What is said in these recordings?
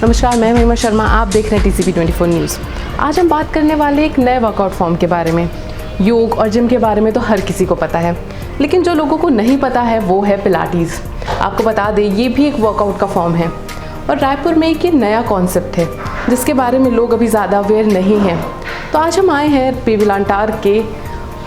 नमस्कार, मैं महिमा शर्मा, आप देख रहे हैं TCP 24 न्यूज़। आज हम बात करने वाले एक नए वर्कआउट फॉर्म के बारे में। योग और जिम के बारे में तो हर किसी को पता है, लेकिन जो लोगों को नहीं पता है वो है पिलाटीज़। आपको बता दें, ये भी एक वर्कआउट का फॉर्म है और रायपुर में एक ये नया कॉन्सेप्ट है जिसके बारे में लोग अभी ज़्यादा अवेयर नहीं हैं। तो आज हम आए हैं पेविलांटार के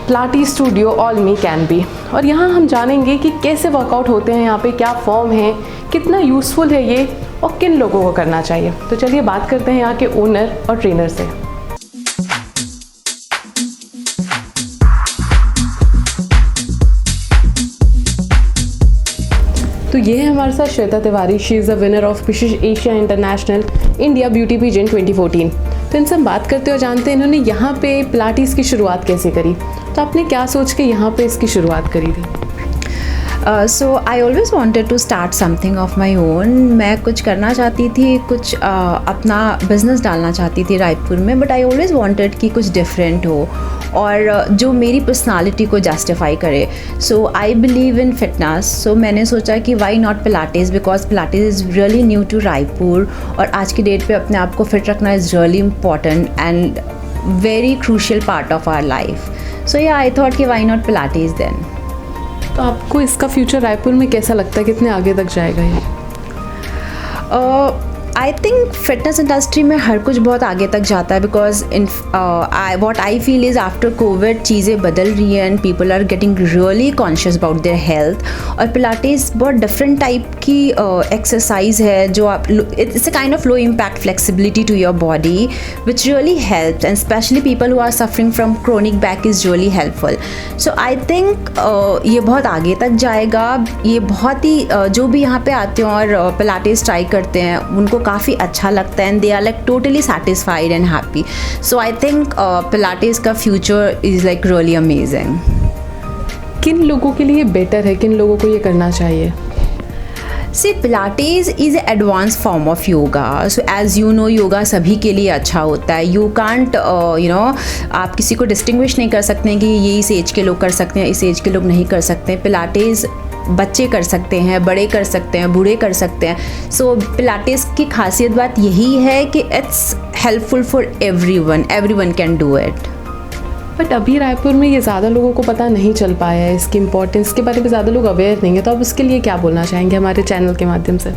Pilates studio all me can be, और यहाँ हम जानेंगे कि कैसे वर्कआउट होते हैं, यहाँ पे क्या फॉर्म है, कितना यूज़फुल है ये और किन लोगों को करना चाहिए। तो चलिए बात करते हैं यहाँ के ओनर और ट्रेनर से। तो ये है हमारे साथ Shweta Tiwari. She is the winner of पिशिश Asia International India beauty pageant 2014। तो इनसे हम बात करते और जानते हैं इन्होंने यहाँ पे पिलाटीज़ की शुरुआत कैसे करी। तो आपने क्या सोच के यहाँ पे इसकी शुरुआत करी थी? So I always wanted to start something of my own. मैं कुछ करना चाहती थी, कुछ अपना बिजनेस डालना चाहती थी रायपुर में, बट आई ऑलवेज़ वांटेड कि कुछ डिफरेंट हो और जो मेरी पर्सनालिटी को जस्टिफाई करे। सो आई बिलीव इन फिटनेस। सो मैंने सोचा कि why not Pilates, because Pilates is really new to Raipur और आज की डेट पे अपने आप को फिट रखना is really important and very crucial part of our life. So yeah I thought कि वाई नॉट पिलाटीज़ देन। तो आपको इसका फ्यूचर रायपुर में कैसा लगता है, कितने आगे तक जाएगा ये? आई थिंक फिटनेस इंडस्ट्री में हर कुछ बहुत आगे तक जाता है, because in what I feel is after covid चीज़ें बदल रही हैं and people are getting really conscious about their health. और पिलाटीज़ बहुत डिफरेंट टाइप की एक्सरसाइज है जो आप, it's a kind of low impact flexibility to your body which really helps and specially people who are suffering from chronic back is really helpful. So I think ये बहुत आगे तक जाएगा। ये बहुत ही जो भी यहाँ पे आते हैं और पिलाटीज़ ट्राई करते हैं उनको काफ़ी अच्छा लगता है and they are like totally satisfied and happy. So I think Pilates का future is like really amazing. किन लोगों के लिए बेटर है, किन लोगों को ये करना चाहिए? See, Pilates is an advanced form of yoga. So as you know, yoga सभी के लिए अच्छा होता है। You can't, आप किसी को डिस्टिंग्विश नहीं कर सकते हैं कि ये इस एज के लोग कर सकते हैं, इस एज के लोग नहीं कर सकते हैं। पिलाटेस बच्चे कर सकते हैं, बड़े कर सकते हैं, बूढ़े कर सकते हैं। सो पिलाटेस की खासियत बात यही है कि it's helpful for everyone can do it. But अभी रायपुर में ये ज़्यादा लोगों को पता नहीं चल पाया है, इसकी इम्पोर्टेंस के बारे में ज़्यादा लोग अवेयर नहीं है। तो आप उसके लिए क्या बोलना चाहेंगे हमारे चैनल के माध्यम से?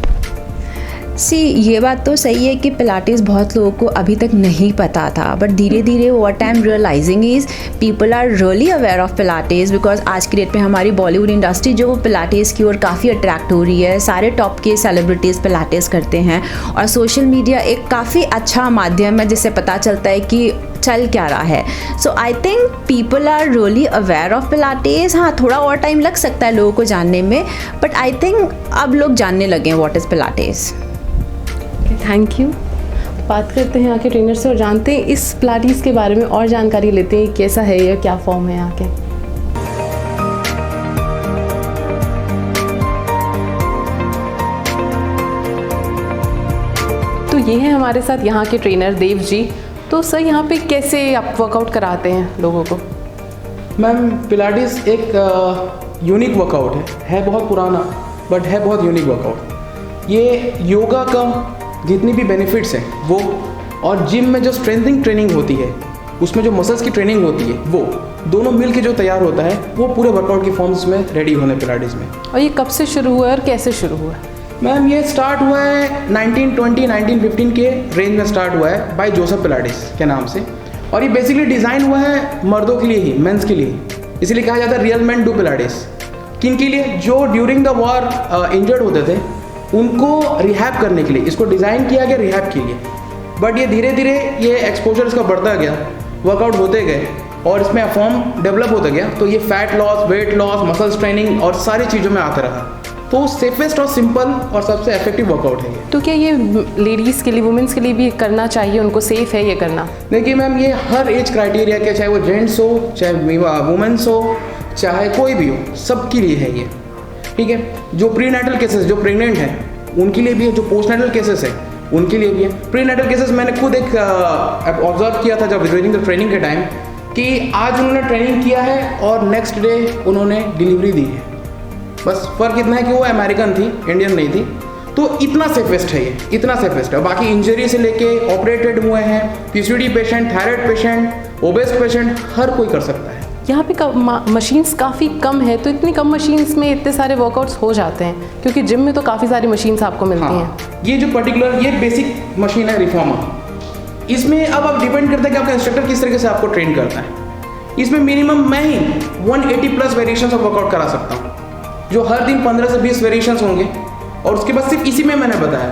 ये बात तो सही है कि पिलाटीज़ बहुत लोगों को अभी तक नहीं पता था, बट धीरे धीरे what I am realizing is people are really aware of Pilates, because आज की डेट में हमारी बॉलीवुड इंडस्ट्री जो पिलाटीज़ की ओर काफ़ी अट्रैक्ट हो रही है। सारे टॉप के सेलिब्रिटीज़ पिलाटीज़ करते हैं और सोशल मीडिया एक काफ़ी अच्छा माध्यम है जिससे पता चलता है कि चल क्या रहा है। So I think people are really aware of Pilates. हाँ, थोड़ा और टाइम लग सकता है लोगों को जानने में, बट आई थिंक अब लोग जानने लगे हैं what is Pilates. Thank you. बात करते हैं यहाँ के ट्रेनर से और जानते हैं इस पिलाटीज़ के बारे में और जानकारी लेते हैं, कैसा है या क्या फॉर्म है यहाँ के। तो ये है हमारे साथ यहाँ के ट्रेनर देव जी। तो सर, यहाँ पे कैसे आप वर्कआउट कराते हैं लोगों को? मैम, पिलाटीज़ एक यूनिक वर्कआउट है बहुत पुराना बट है बहुत यूनिक वर्कआउट। ये योगा का जितनी भी बेनिफिट्स हैं वो, और जिम में जो स्ट्रेंथनिंग ट्रेनिंग होती है उसमें जो मसल्स की ट्रेनिंग होती है वो दोनों मिल के जो तैयार होता है वो पूरे वर्कआउट की फॉर्म्स में रेडी होने पिलाटीज़ में। और ये कब से शुरू हुआ है और कैसे शुरू हुआ? मैम, ये स्टार्ट हुआ है 1920-1915 के रेंज में स्टार्ट हुआ है बाय जोसेफ पिलाटीज़ के नाम से, और ये बेसिकली डिज़ाइन हुआ है मर्दों के लिए ही, मेंस के लिए। इसीलिए कहा जाता है रियल मैन डू पिलाटीज़। किन के लिए? जो ड्यूरिंग द वॉर इंजर्ड होते थे उनको रिहैब करने के लिए इसको डिज़ाइन किया गया, रिहैब के लिए। बट ये धीरे धीरे ये एक्सपोजर इसका बढ़ता गया, वर्कआउट होते गए और इसमें फॉर्म डेवलप होता गया। तो ये fat loss, weight loss, muscles training और सारी चीज़ों में आता रहा। तो सेफेस्ट और सिंपल और सबसे इफेक्टिव वर्कआउट है ये। तो क्या ये लेडीज़ के लिए, वुमेंस के लिए भी करना चाहिए, उनको सेफ है ये करना? देखिए मैम, ये हर एज क्राइटेरिया के, चाहे वो जेंट्स हो, चाहे वुमेन्स हो, चाहे कोई भी हो, सबके लिए है ये। ठीक है, जो प्रीनेटल केसेस, जो प्रेग्नेंट हैं उनके लिए भी है, जो पोस्टनेटल केसेस है उनके लिए भी है। प्रीनेटल केसेस मैंने खुद एक ऑब्जर्व किया था जब ड्यूरिंग द ट्रेनिंग के टाइम, कि आज उन्होंने ट्रेनिंग किया है और नेक्स्ट डे उन्होंने डिलीवरी दी है। बस फ़र्क इतना है कि वो अमेरिकन थी, इंडियन नहीं थी। तो इतना सेफेस्ट है ये, इतना सेफेस्ट है। बाकी इंजरी से लेके ऑपरेटेड हुए हैं, PCOD patient, thyroid patient, obese patient, हर कोई कर सकता है। यहाँ पे मशीन्स काफ़ी कम है, तो इतनी कम मशीन्स में इतने सारे वर्कआउट्स हो जाते हैं? क्योंकि जिम में तो काफ़ी सारी मशीन्स आपको मिलती हैं। ये जो पर्टिकुलर ये बेसिक मशीन है रिफॉर्मर, इसमें अब आप डिपेंड करता है कि आपका इंस्ट्रक्टर किस तरीके से आपको ट्रेन करता है। इसमें मिनिमम मैं ही 180 प्लस वेरिएशंस ऑफ वर्कआउट करा सकता हूँ, जो हर दिन 15 से 20 वेरिएशंस होंगे। और उसके बाद सिर्फ इसी में मैंने बताया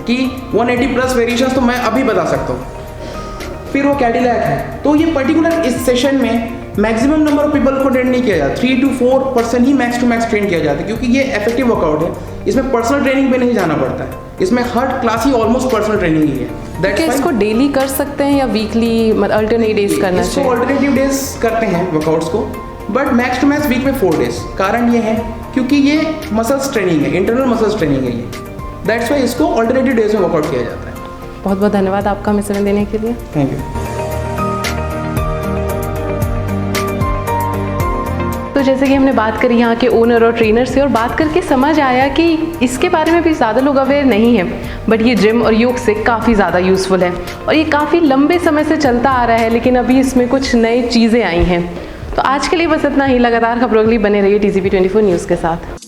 कि 180 प्लस वेरिएशंस तो मैं अभी बता सकता हूँ। फिर वो कैडिलैक है, तो ये पर्टिकुलर इस सेशन में मैक्सिमम नंबर ऑफ पीपल को ट्रेन नहीं किया जाता, 3 to 4% ही मैक्स टू मैक्स ट्रेन किया जाता है, क्योंकि ये इफेक्टिव वर्कआउट है। इसमें पर्सनल ट्रेनिंग पे नहीं जाना पड़ता है, इसमें हर क्लास ही ऑलमोस्ट पर्सनल ट्रेनिंग ही है। क्या इसको डेली कर सकते हैं या वीकली अल्टरनेट डेज करना चाहिए? ऑल्टरनेटिव डेज करते हैं वर्कआउट्स को, but max to max week में 4 डेज। कारण ये है क्योंकि ये मसल्स ट्रेनिंग है, इंटरनल मसल्स ट्रेनिंग है ये, दैट्स वाई इसको ऑल्टरनेटिव डेज में वर्कआउट किया जाता है। बहुत बहुत धन्यवाद आपका हमें समय देने के लिए। Thank you. तो जैसे कि हमने बात करी यहाँ के ओनर और ट्रेनर से, और बात करके समझ आया कि इसके बारे में भी ज़्यादा लोग अवेयर नहीं है, बट ये जिम और योग से काफ़ी ज़्यादा यूज़फुल है और ये काफ़ी लंबे समय से चलता आ रहा है, लेकिन अभी इसमें कुछ नई चीज़ें आई हैं। तो आज के लिए बस इतना ही। लगातार खबरों के लिए बने रहिए TCP 24 न्यूज़ के साथ।